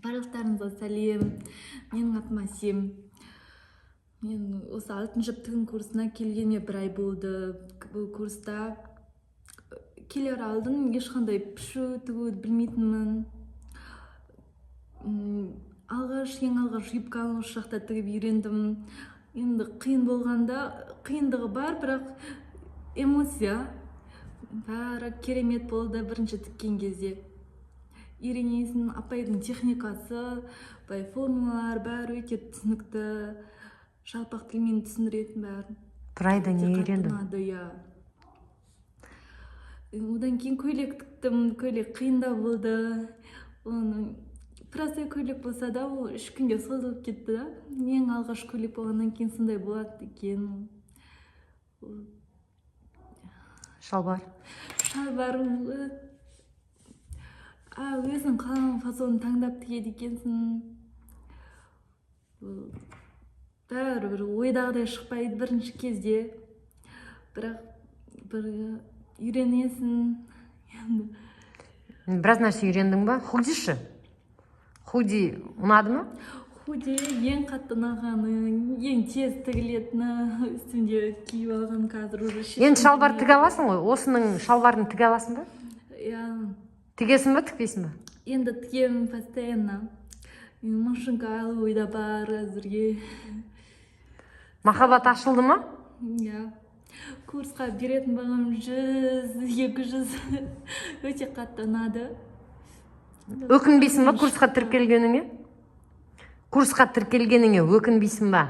Барлықтарыңызға сәлем. Менің атым Әсем. Мен осы 6-шы тігін курсына келгеніме 1 ай болды. Бұл курста келер алдын ешқандай пішу тігуді білмейтінмін. Ең алғаш юбканы осы жақта тігіп үйрендім. Енді қиын болғанда, қиындығы бар, бірақ эмоция бәрі керемет болды бірінші тіккен кезде. Үйренесің, апайдың техникасы, формулалар бәрі өте түсінікті, жалпақ тілмен түсіндіретін бәрі. 1 айда не үйрендің? Одан кейін көйлек тіктім, көйлек қиындау болды. Простой көйлек болса да, ол 3 күнге созылып кетті. Ең алғаш көйлек болғаннан кейін сондай болады екен. Шалбар? Шалбар өзің қалаған фасонын таңдап тігеді екенсің. Бәрі бір ойдағыдай шықпайды бірінші кезде. Бірақ бір үйренесің. Біраз нәрсе үйрендің ба? Худиші? Худи ұнады ма? Худи ең қатты ұнағаны, ең тез тігілетіні, үстімде киіп алған қазір уже шешім. Енді шалбар тіге аласың ғой? Осының шалбарын тіге аласың ба? Тігесің ба, тікпейсің ба? Енді тігемін постоянно. Машинка алу ойда бар әзірге. Махаббат ашылды ма? Курсқа беретін бағам 100-200 өте қатты ұнады. Өкінбейсің ба курсқа тіркелгеніңе? Курсқа тіркелгеніңе өкінбейсің ба?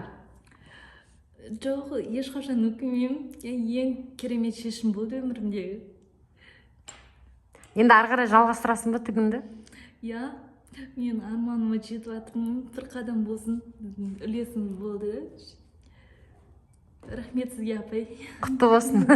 Жоқ, ешқашан өкінбеймін. Ең керемет шешім болды өмірімдегі. Енді ары қарай жалғастырасың ба тігінді? Мен арманыма жетіп жатырмын. Bir қадам болсын, үлесім болды. Рахмет сізге, апай. Құтты болсын.